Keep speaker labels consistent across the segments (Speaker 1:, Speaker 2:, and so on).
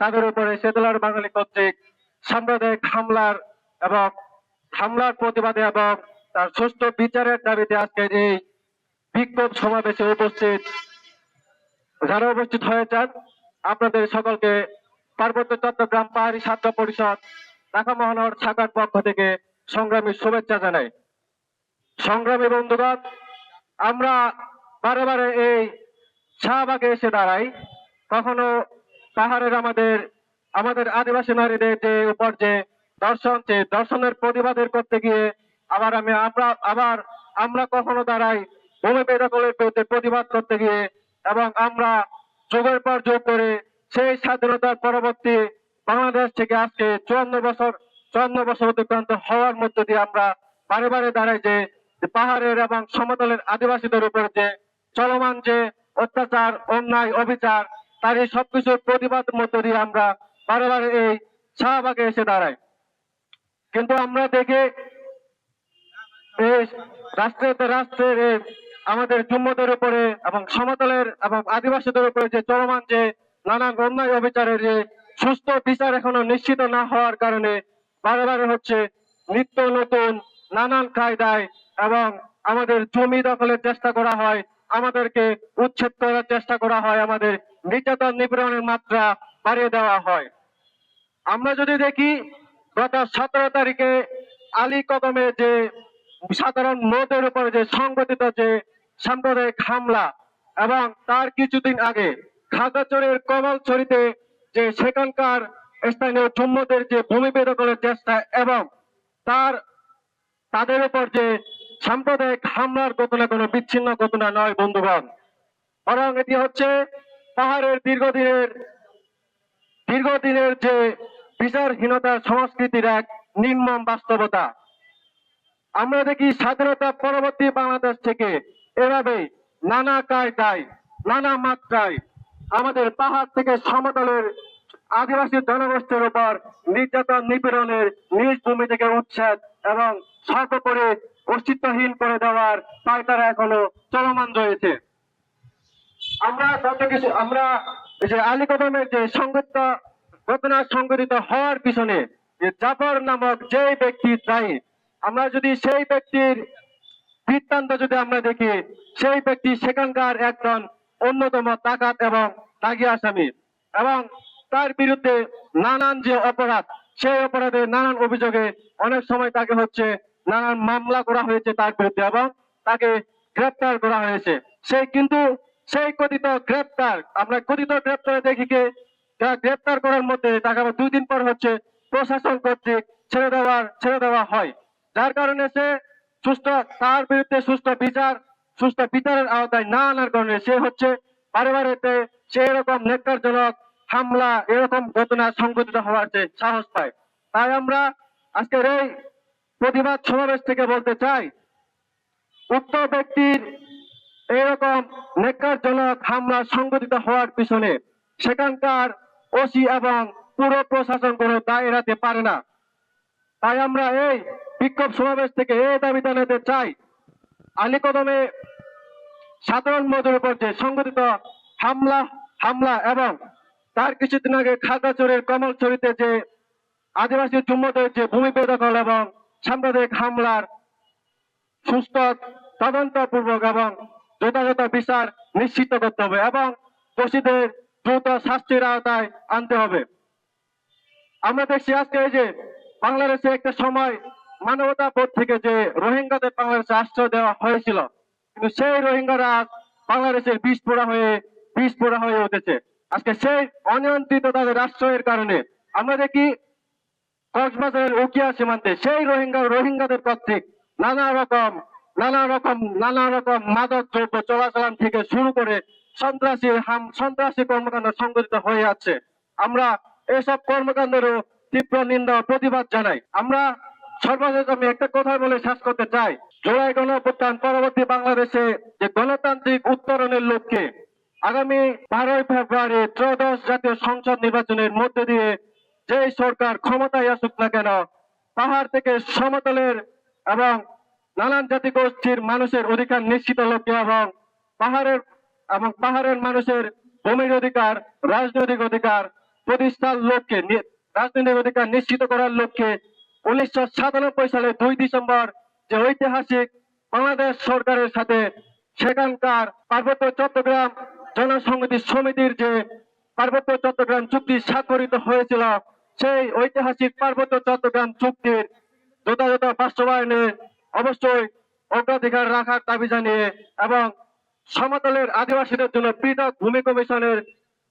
Speaker 1: তাদের উপরে সেকুলার বাঙালি কর্তৃক সাম্প্রদায়িক হামলার প্রতিবাদে এবং তার সুষ্ঠু বিচারের দাবিতে আজকের এই বিক্ষোভ সমাবেশে যারা উপস্থিত হয়েছেন আপনাদের সকলকে পার্বত্য চট্টগ্রাম পাহাড়ি ছাত্র পরিষদ ঢাকা মহানগর শাখার পক্ষ থেকে সংগ্রামী শুভেচ্ছা জানাই। সংগ্রামী বন্ধুগণ, আমরা বারে বারে এই শাহবাগে এসে দাঁড়াই, কখনো পাহাড়ের আমাদের আদিবাসী নারীদের যে উপর যে দর্শনের প্রতিবাদের করতে গিয়ে আমরা কখনো দাঁড়াই ভূমি বেদখলের বিরুদ্ধে প্রতিবাদ করতে গিয়ে, এবং আমরা যুগের পর যুগ করে সেই স্বাধীনতার পরবর্তী বাংলাদেশ থেকে আজকে 54 বছর অতিক্রান্ত হওয়ার মধ্য দিয়ে আমরা বারে বারে দাঁড়াই যে পাহাড়ের এবং সমতলের আদিবাসীদের উপর যে চলমান যে অত্যাচার, অন্যায়, অবিচার, তার এই সবকিছুর প্রতিবাদের মধ্য দিয়ে আমরা বারে বারে এই শাহবাগে এসে দাঁড়াই। কিন্তু আমরা দেখি এই রাষ্ট্রের আমাদের জুম্মদের উপরে এবং সমতলের এবং আদিবাসীদের উপরে যে চলমান যে নানান অন্যায় অবিচারের যে সুস্থ বিচার এখনো নিশ্চিত না হওয়ার কারণে বারে বারে হচ্ছে নিত্য নতুন নানান কায়দায় এবং আমাদের জমি দখলের চেষ্টা করা হয়, আমাদেরকে উচ্ছেদ করার চেষ্টা করা হয়, আমাদের নির্যাতন নিপীড়নের মাত্রা বাড়িয়ে দেওয়া হয়। আমরা যদি দেখি গত 17 তারিখে আলী কদমে যে সাধারণ লোকের উপরে যে সংগঠিত যে সাম্প্রদায়িক হামলা, এবং তার কিছুদিন আগে খাগড়াছড়ির কমলছড়িতে যে সেখানকার স্থানীয় জুম্মদের যে ভূমি বেদখলের চেষ্টা এবং তাদের উপর যে সাম্প্রদায়িক হামলার ঘটনা কোনো বিচ্ছিন্ন ঘটনা নয় বন্ধুগণ, বরং এটি হচ্ছে পাহাড়ের দীর্ঘদিনের যে বিচারহীনতার সংস্কৃতির এক নির্মম বাস্তবতা। আমরা দেখি স্বাধীনতা পরবর্তী বাংলাদেশ থেকে এভাবে নানা কায়দায় নানা মাত্রায় আমাদের পাহাড় থেকে সমতলের আদিবাসী জনগোষ্ঠীর উপর নির্যাতন নিপীড়নের, নিজ ভূমি থেকে উচ্ছেদ এবং সর্বোপরি অস্তিত্বহীন করে দেওয়ার পায়তারা এখনো চলমান রয়েছে। আমরা এই যে আলী কদমের যে ঘটনা সংঘটিত হওয়ার পিছনে যে জাফর নামক যে ব্যক্তি দায়ী, আমরা যদি সেই ব্যক্তির বৃত্তান্ত যদি আমরা দেখি, সেই ব্যক্তি সেখানকার একজন অন্যতম ডাকাত এবং দাগী আসামি, এবং তার বিরুদ্ধে নানান যে অপরাধ, সেই অপরাধে নানান অভিযোগে অনেক সময় তাকে হচ্ছে নানান মামলা করা হয়েছে তার বিরুদ্ধে এবং তাকে গ্রেপ্তার করা হয়েছে। সেই কথিত গ্রেপ্তারে দেখি গ্রেপ্তার করার মধ্যে তাকে আবার 2 দিন পর হচ্ছে প্রশাসন কর্তৃক ছেড়ে দেওয়া হয়, যার কারণে সে তার বিরুদ্ধে সুষ্ঠু বিচারের আওতায় না আনার কারণে সে হচ্ছে বারে বারে সে এরকম নেককারজনক হামলা, এরকম ঘটনা সংঘটিত হওয়ার যে সাহস পায়। তাই আমরা আজকের এই প্রতিবাদ সমাবেশ থেকে বলতে চাই, উক্ত ব্যক্তির এরকম নেককারজনক হামলা সংঘটিত হওয়ার পিছনে সেখানকার ওসি এবং পুরো প্রশাসন কোনো দায় এড়াতে পারে না। তাই আমরা এই বিক্ষোভ সমাবেশ থেকে এই দাবি জানাতে চাই, আলী কদমে সাধারণ মানুষের উপর যে সংঘটিত হামলা এবং তার কিছুদিন আগে খাগড়াছড়ির কমলছড়িতে যে আদিবাসী জুম্মদের যে ভূমি বেদখল এবং সাম্প্রদায়িক হামলার সুস্থ তদন্তপূর্বক এবং যথাযথ বিচার নিশ্চিত করতে হবে এবং দোষীদের দ্রুত শাস্তির আওতায় আনতে হবে। আমরা দেখছি আজকে এই যে বাংলাদেশে একটা সময় মানবতা বোধ থেকে যে রোহিঙ্গাদের বাংলাদেশে আশ্রয় দেওয়া হয়েছিল, কিন্তু সেই রোহিঙ্গারা বাংলাদেশের বিষ পোড়া হয়ে উঠেছে। আজকে সেই অনিয়ন্ত্রিত তাদের আশ্রয়ের কারণে আমরা দেখি কক্সবাজারের উকিয়া সীমান্তে সেই রোহিঙ্গাদের কর্তৃক নানা রকম মাদক দ্রব্য চলাচল থেকে শুরু করে সন্ত্রাসী কর্মকাণ্ড সংঘটিত হয়ে আছে। আমরা এসব কর্মকাণ্ডেরও তীব্র নিন্দা ও প্রতিবাদ জানাই। আমরা সর্বশেষ আমি একটা কথা বলে শেষ করতে চাই, জুলাই গণঅভ্যুত্থান পরবর্তী বাংলাদেশে যে গণতান্ত্রিক উত্তরণের লক্ষ্যে আগামী 12 ফেব্রুয়ারি ত্রয়োদশ জাতীয় সংসদ নির্বাচনের মধ্যে দিয়ে যেই সরকার ক্ষমতায় আসুক না কেন, পাহাড় থেকে সমতলের এবং নানান জাতিগোষ্ঠীর মানুষের অধিকার নিশ্চিত লক্ষ্যে এবং পাহাড়ের মানুষের ভূমির অধিকার, রাজনৈতিক অধিকার, প্রতিষ্ঠার লক্ষ্যে রাজনৈতিক অধিকার নিশ্চিত করার লক্ষ্যে 1997 সালে 2 ডিসেম্বর যে ঐতিহাসিক বাংলাদেশ সরকারের সাথে সেখানকার পার্বত্য চট্টগ্রাম জনসংহতি সমিতির যে পার্বত্য চট্টগ্রাম চুক্তি স্বাক্ষরিত হয়েছিল, সেই ঐতিহাসিক পার্বত্য চট্টগ্রাম চুক্তির যথাযথ বাস্তবায়নে অবশ্যই অগ্রাধিকার রাখার দাবি জানিয়ে এবং সমতলের আদিবাসীদের জন্য পৃথক ভূমি কমিশনের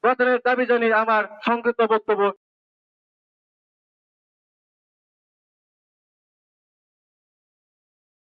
Speaker 1: গঠনের দাবি জানিয়ে আমার সংক্ষিপ্ত বক্তব্য